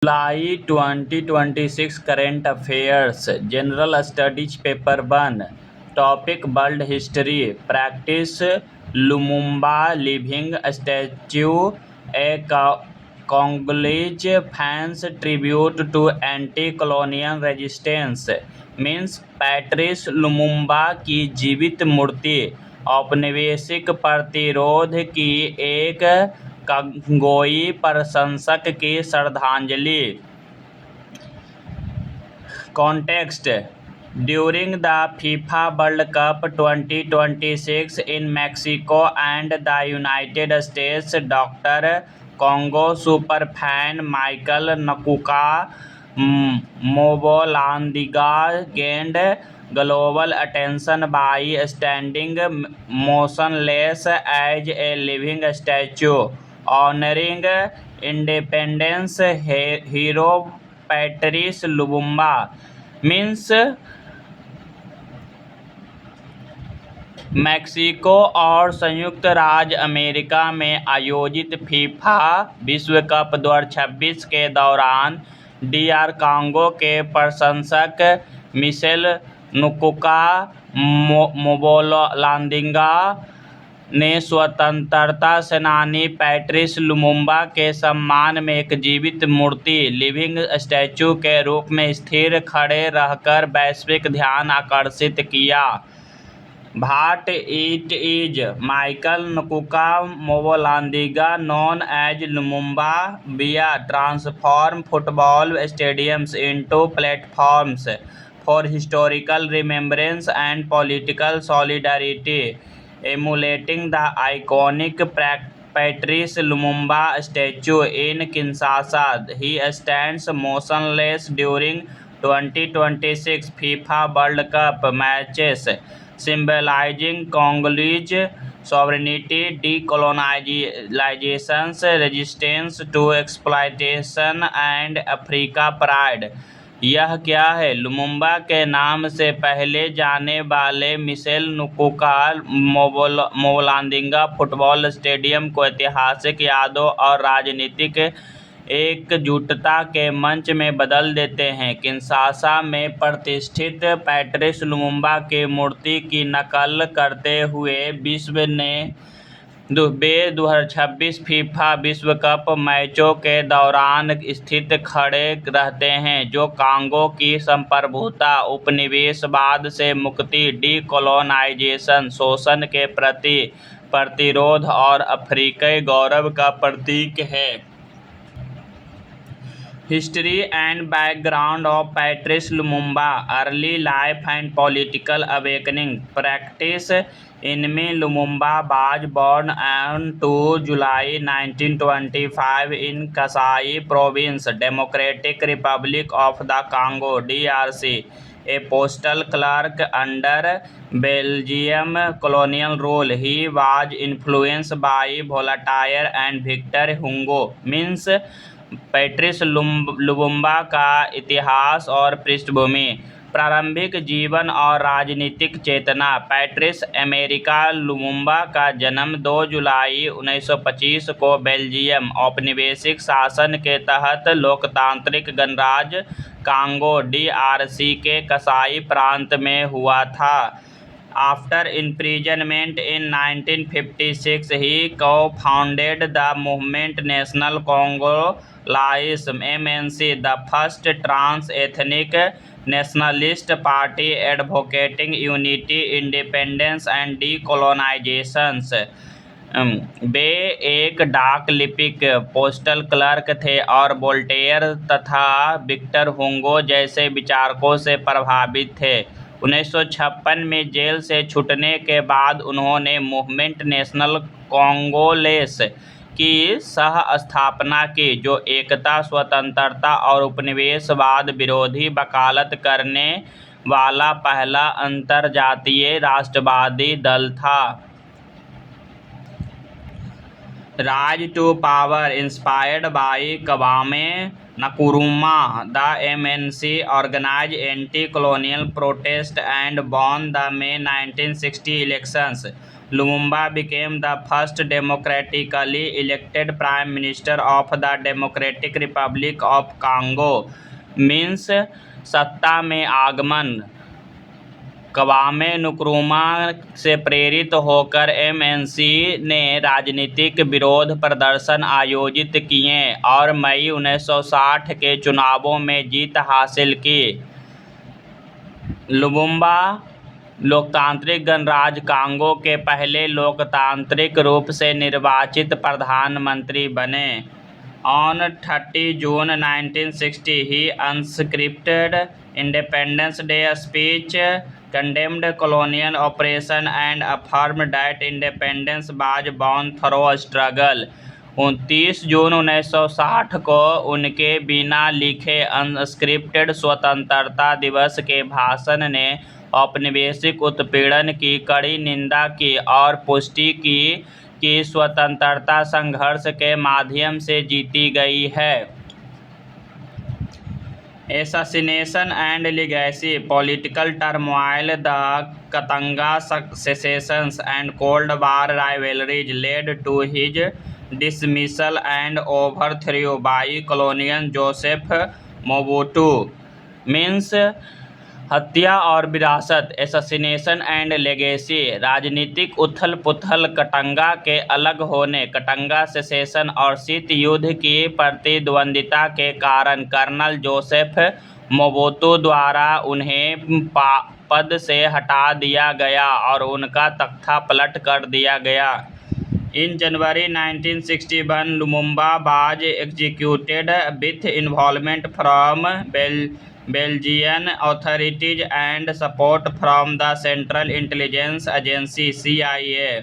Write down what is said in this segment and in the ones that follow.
July 2026 Current Affairs General Studies Paper 1 Topic World History Practice Lumumba Living Statue A Congolese fans tribute to anti-colonial resistance means Patrice Lumumba की जीवित मूर्ति औपनिवेशिक प्रतिरोध की एक कंगोई प्रशंसक की श्रद्धांजलि। Context during the FIFA World Cup 2026 in Mexico and the United States doctor Congo super fan Michael Nkuka Mboladinga gained global attention by standing motionless as a living statue honoring independence hero Patrice Lumumba means Mexico और संयुक्त राज्य America में आयोजित FIFA विश्व cup 2026 के दौरान DR Congo के प्रशंसक मिशेल नुकुका मोबोलांदिगा ने स्वतंत्रता सेनानी पैट्रिस लुमुम्बा के सम्मान में एक जीवित मूर्ति लिविंग स्टैचू के रूप में स्थिर खड़े रहकर वैश्विक ध्यान आकर्षित किया। But it is Michael Nkuka Mboladinga known as Lumumba via transform football stadiums into platforms for historical remembrance and political solidarity emulating the iconic Patrice Lumumba statue in Kinshasa. He stands motionless during 2026 FIFA World Cup matches, symbolizing Congolese sovereignty, decolonization, resistance to exploitation, and Africa pride. यह क्या है? Lumumba के नाम से पहले जाने वाले Michel नुकुका मोबोलांदिगा football stadium को ऐतिहासिक यादों और राजनीतिक एकजुटता के मंच में बदल देते हैं। किंशासा में प्रतिष्ठित पैट्रिस लुमुम्बा की मूर्ति की नकल करते हुए विश्व ने 2026 फीफा विश्व कप मैचों के दौरान स्थित खड़े रहते हैं, जो कांगो की संप्रभुता, उपनिवेशवाद से मुक्ति, डीकोलोनाइजेशन, शोषण के प्रति प्रतिरोध और अफ्रीकी गौरव का प्रतीक है। History and background of Patrice Lumumba early life and political awakening practice Inmi Lumumba was born on 2 July 1925 in Kasai Province, Democratic Republic of the Congo (DRC), a postal clerk under Belgium colonial rule. He was influenced by Voltaire and Victor Hugo. Means Patrice Lumumba का इतिहास और पृष्ठभूमि। प्रारंभिक जीवन और राजनीतिक चेतना। Patrice America Lumumba का जन्म 2 जुलाई 1925 को बेल्जियम औपनिवेशिक शासन के तहत लोकतांत्रिक गणराज्य कांगो (DRC) के कसाई प्रांत में हुआ था। After imprisonment in 1956, he co-founded the movement National Congolese (MNC), the first trans-ethnic nationalist party advocating unity, independence and decolonization. वे एक डाक लिपिक पोस्टल क्लर्क थे और वोल्टेयर तथा विक्टर हुगो जैसे विचारकों से प्रभावित थे। 1956 में जेल से छूटने के बाद उन्होंने मूवमेंट नेशनल कॉन्गोलेस की सह-स्थापना की, जो एकता, स्वतंत्रता और उपनिवेशवाद विरोधी वकालत करने वाला पहला अंतरजातीय राष्ट्रवादी दल था। Rise to power inspired by Kwame Nkrumah, the MNC organized anti-colonial protest and won the May 1960 elections. Lumumba became the first democratically elected prime minister of the Democratic Republic of Congo। Means सत्ता में आगमन। क्वामे नक्रूमा से प्रेरित होकर MNC ने राजनीतिक विरोध प्रदर्शन आयोजित किए और मई 1960 के चुनावों में जीत हासिल की। लुमुम्बा लोकतांत्रिक गणराज्य कांगो के पहले लोकतांत्रिक रूप से निर्वाचित प्रधानमंत्री बने। On 30 June 1960, he unscripted Independence Day speech, condemned colonial oppression and affirmed that independence was born through struggle। 29 जून 1960 को उनके बिना लिखे अनस्क्रिप्टेड स्वतंत्रता दिवस के भाषण ने औपनिवेशिक उत्पीड़न की कड़ी निंदा की और पुष्टि की कि स्वतंत्रता संघर्ष के माध्यम से जीती गई है। Assassination and legacy: political turmoil, the Katanga secessions and Cold War rivalries led to his dismissal and overthrow by colonel Joseph Mobutu। Means हत्या और विरासत, एसोसिनेशन एंड लेगेसी, राजनीतिक उथल पुथल, कटंगा के अलग होने, कटंगा सेसेशन और शीत युद्ध की प्रतिद्वंदिता के कारण कर्नल जोसेफ मोबुतु द्वारा उन्हें पद से हटा दिया गया और उनका तख्ता पलट कर दिया गया। In January 1961, Lumumba was executed with involvement from Belgian authorities and support from the Central Intelligence Agency CIA।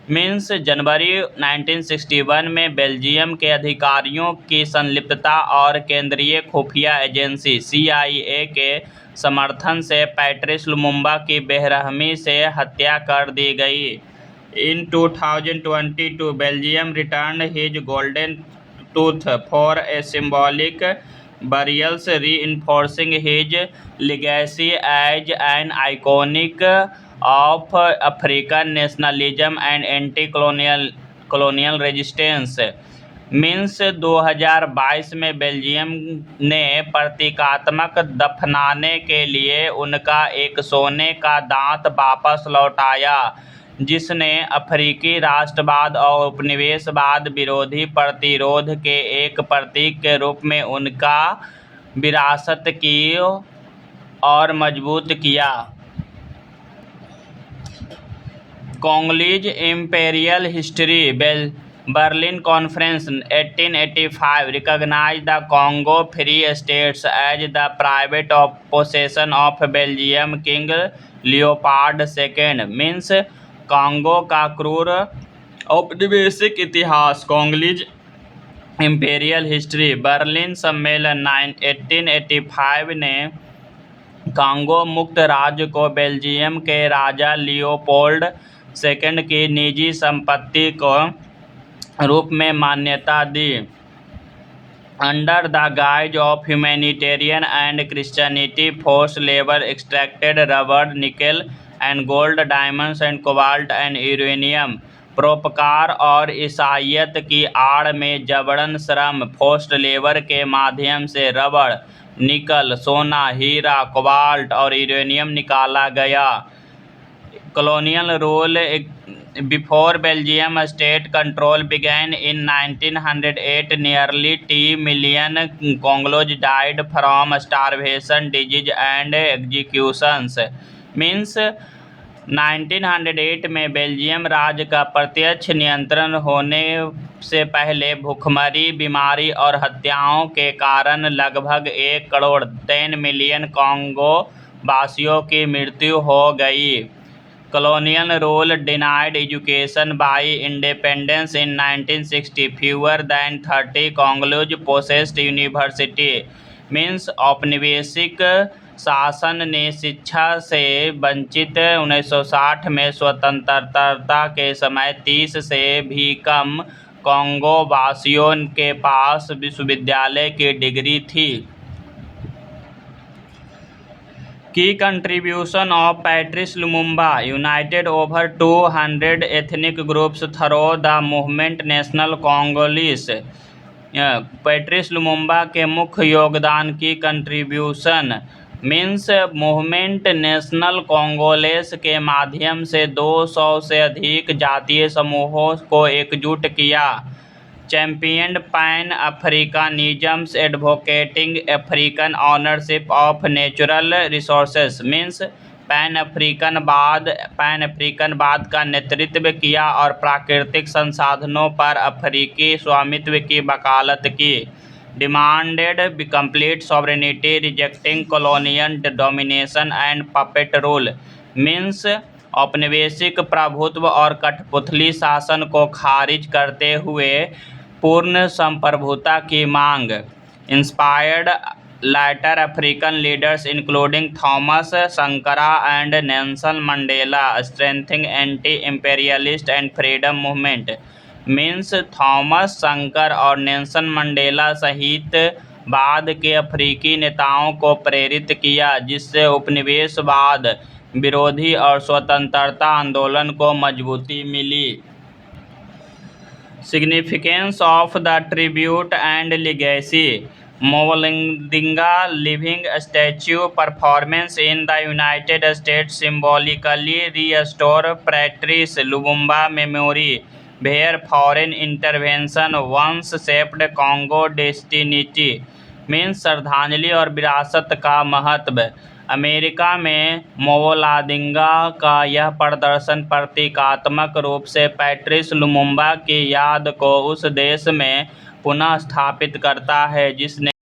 Means जनवरी 1961 में बेल्जियम के अधिकारियों की संलिप्तता और केंद्रीय खुफिया एजेंसी CIA के समर्थन से पैट्रिस लुमुम्बा की बेरहमी से हत्या कर दी गई। In 2022, Belgium returned his golden tooth for a symbolic burial, reinforcing his legacy as an iconic of African nationalism and anti-colonial resistance। Means 2022 में बेल्जियम ने प्रतीकात्मक दफनाने के लिए उनका एक सोने का दांत वापस लौटाया, जिसने अफ्रीकी राष्ट्रवाद और उपनिवेशवाद विरोधी प्रतिरोध के एक प्रतीक के रूप में उनका विरासत की और मजबूत किया। Congolese imperial history: Berlin conference 1885 recognized the Congo Free States as the private possession of Belgium King Leopold II। Means Congo का क्रूर औपनिवेशिक इतिहास, कोंगोलीज इम्पेरियल हिस्ट्री, बर्लिन सम्मेलन 1885 ने कांगो मुक्त राज्य को बेल्जियम के राजा लियोपोल्ड II की निजी संपत्ति को रूप में मान्यता दी। Under the guise of humanitarian and Christianity, force labour extracted rubber, nickel and gold, diamonds and cobalt and uranium. परोपकार और ईसाइयत की आड़ में जबरन श्रम, फोर्स्ड लेबर के माध्यम से रबड़, निकल, सोना, हीरा, कोबाल्ट और यूरेनियम निकाला गया। Colonial rule: before Belgium state control began in 1908, nearly 2 million Congolese died from starvation, disease and executions। Means 1908 में बेल्जियम राज्य का प्रत्यक्ष नियंत्रण होने से पहले भूखमरी, बीमारी और हत्याओं के कारण लगभग 1 करोड़ 10 मिलियन कांगो वासियों की मृत्यु हो गई। Colonial rule denied education by independence in 1960, fewer than 30 Congolese possessed university। Means औपनिवेशिक शासन ने शिक्षा से वंचित 1960 में स्वतंत्रता के समय 30 से भी कम कांगो वासियों के पास विश्वविद्यालय की डिग्री थी। Key contribution of Patrice Lumumba united over 200 ethnic groups through the movement National Congolese। Patrice Lumumba के मुख्य योगदान की कंट्रीब्यूशन मीन्स मूवमेंट नेशनल कांगोलेस के माध्यम से 200 से अधिक जातीय समूहों को एकजुट किया। Champion pan Africanisms advocating African ownership of natural resources means pan अफ्रीकनवाद का नेतृत्व किया और प्राकृतिक संसाधनों पर अफ्रीकी स्वामित्व की वकालत की। Demanded complete sovereignty rejecting colonial domination and puppet rule means औपनिवेशिक प्रभुत्व और कठपुतली शासन को खारिज करते हुए पूर्ण संप्रभुता की मांग। Inspired later African leaders including Thomas Sankara and Nelson Mandela strengthening anti-imperialist and freedom movement means Thomas संकर और नेल्सन मंडेला सहित बाद के अफ्रीकी नेताओं को प्रेरित किया, जिससे उपनिवेशवाद विरोधी और स्वतंत्रता आंदोलन को मजबूती मिली। Significance of the tribute and legacy Mawalindinga living statue performance in the United States symbolically restore Patrice Lumumba memory where foreign intervention once shaped Congo destiny means श्रद्धांजलि और विरासत का महत्व। अमेरिका में मोवलादिंगा का यह प्रदर्शन प्रतीकात्मक रूप से पैट्रिस लुमुम्बा की याद को उस देश में पुनः स्थापित करता है जिसने